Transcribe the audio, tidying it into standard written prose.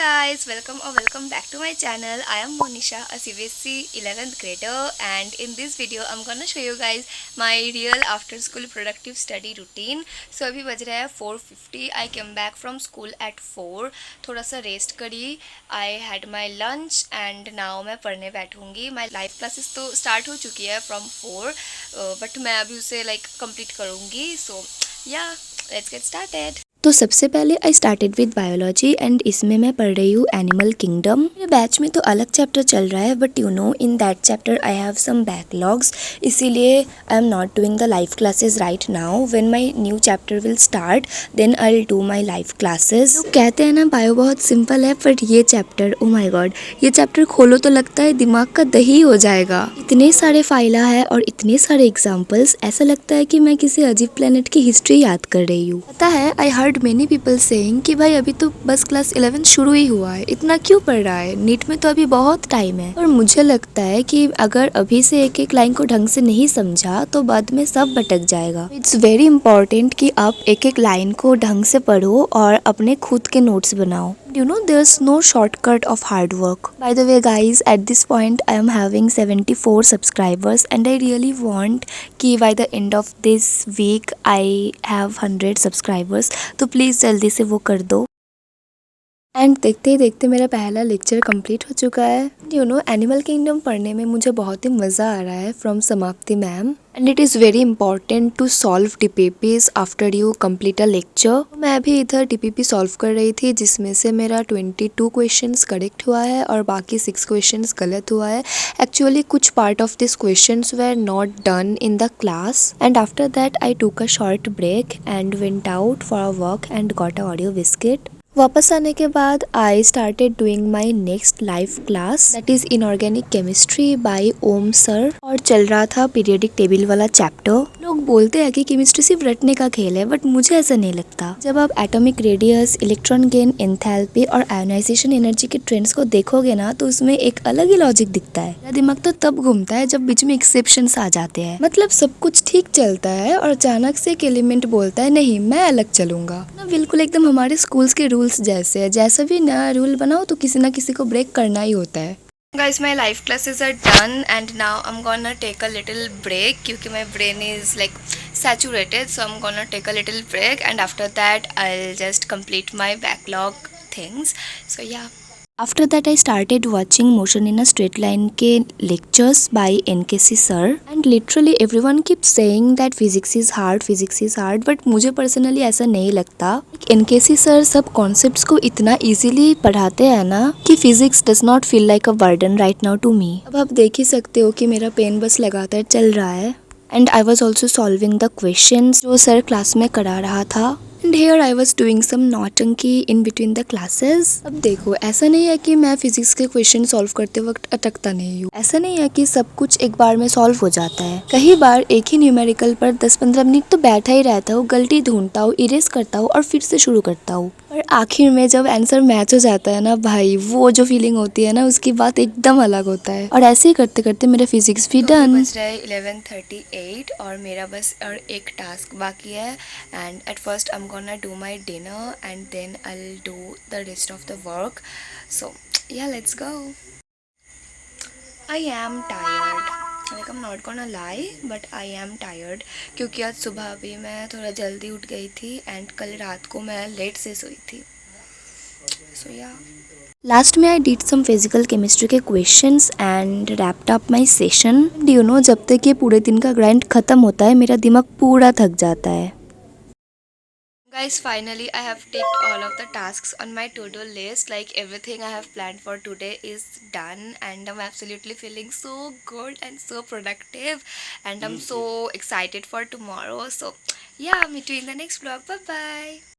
guys, welcome back to my channel. I am Monisha, a CBSE 11th grader, and in this video I'm gonna show you guys my real after school productive study routine. So अभी बज रहा है 4:50. I came back from school at 4. थोड़ा सा rest करी. I had my lunch and now मैं पढ़ने बैठूंगी. My live classes तो start हो चुकी है from 4, but मैं अभी उसे like complete करूँगी. So yeah, let's get started. तो सबसे पहले I started with biology and इसमें मैं पढ़ रही हूँ एनिमल किंगडम। मेरे बैच में तो अलग चैप्टर चल रहा है but you know in that chapter I have some backlogs, इसीलिए I am not doing the live classes right now. When my new chapter will start then I will do my live classes. लोग कहते हैं ना bio बहुत simple है, but ये chapter oh my God, ये chapter खोलो तो लगता है दिमाग का दही हो जाएगा। इतने सारे फाइला है और इतने सारे एग्जाम्पल्स, ऐसा लगता है कि मैं किसी अजीब प्लेनेट की हिस्ट्री याद कर रही हूँ। पता है I heard many people saying कि भाई अभी तो बस क्लास 11 शुरू ही हुआ है, इतना क्यों पढ़ रहा है, नीट में तो अभी बहुत टाइम है। और मुझे लगता है कि अगर अभी से एक एक लाइन को ढंग से नहीं समझा तो बाद में सब भटक जाएगा। इट्स वेरी इंपॉर्टेंट कि आप एक एक लाइन को ढंग से पढ़ो और अपने खुद के नोट्स बनाओ। You know, there's no shortcut of hard work. By the way guys, at this point I am having 74 subscribers and I really want कि by the end of this week I have 100 subscribers, तो please जल्दी से वो कर दो। And देखते ही देखते मेरा पहला लेक्चर कंप्लीट हो चुका है। यू नो एनिमल किंगडम पढ़ने में मुझे बहुत ही मज़ा आ रहा है from Samapti ma'am, and it is very important to solve DPPs after you complete a lecture. मैं भी इधर डीपीपी सॉल्व कर रही थी जिसमें से मेरा 22 क्वेश्चंस करेक्ट हुआ है और बाकी 6 क्वेश्चंस गलत हुआ है। एक्चुअली कुछ part of this questions were not done in the class and after that I took a short break and went out for a walk and got a audio biscuit. वापस आने के बाद I started doing my next live class that is inorganic chemistry by Om sir, और चल रहा था periodic table वाला chapter. लोग बोलते हैं कि केमिस्ट्री सिर्फ रटने का खेल है, बट मुझे ऐसा नहीं लगता। जब आप atomic radius, electron gain, enthalpy और आयोनाइजेशन एनर्जी के ट्रेंड्स को देखोगे ना तो उसमें एक अलग ही लॉजिक दिखता है। मेरा दिमाग तो तब घूमता है जब बीच में एक्सेप्शंस आ जाते हैं। मतलब सब कुछ ठीक चलता है और अचानक से एक एलिमेंट बोलता है नहीं मैं अलग चलूंगा ना, बिल्कुल एकदम हमारे स्कूल्स के रूल्स जैसे है। जैसा भी नया रूल बनाओ तो किसी ना किसी को ब्रेक करना ही होता है। Guys, my live classes are done and now I'm gonna take a little break क्योंकि my brain is like saturated, so I'm gonna take a little break and after that I'll just complete my backlog things. So yeah. After that I started watching Motion in a Straight Line के lectures by NKC sir and literally everyone keeps saying that physics is hard but मुझे personally ऐसा नहीं लगता। NKC sir सब concepts को इतना easily पढ़ाते हैं ना कि physics does not feel like a burden right now to me। अब आप देख ही सकते हो कि मेरा पेन बस लगातार चल रहा है and I was also solving the questions जो सर क्लास में करा रहा था। And here I was doing some नौटंकी in between the classes। अब देखो ऐसा नहीं है कि मैं फिजिक्स के क्वेश्चन सॉल्व करते वक्त अटकता नहीं हूँ, ऐसा नहीं है कि सब कुछ एक बार में सॉल्व हो जाता है। कई बार एक ही न्यूमेरिकल पर 10-15 मिनट तो बैठा ही रहता हूँ, गलती ढूंढता हूँ, इरेज करता हूँ और फिर से शुरू करता हूँ, और आखिर में जब आंसर मैच हो जाता है ना भाई, वो जो फीलिंग होती है ना उसकी बात एकदम अलग होता है। और ऐसे ही करते करते मेरा फिजिक्स भी डन। बज रहा है 11:38 और मेरा बस और एक टास्क बाकी है and at first I am gonna do my dinner and then I will do the rest of the work. So yeah let's go. I am tired, like I am not gonna lie but I am tired क्योंकि आज सुबह भी मैं थोड़ा जल्दी उठ गई थी एंड कल रात को मैं लेट से सोई थी। सो या लास्ट में I did some physical chemistry के questions and wrapped up my session. You know जब तक ये पूरे दिन का ग्राइंड खत्म होता है मेरा दिमाग पूरा थक जाता है। Guys, finally I have ticked all of the tasks on my to-do list. Like everything I have planned for today is done and I'm absolutely feeling so good and so productive and I'm so excited for tomorrow. So yeah, meet you in the next vlog. Bye bye.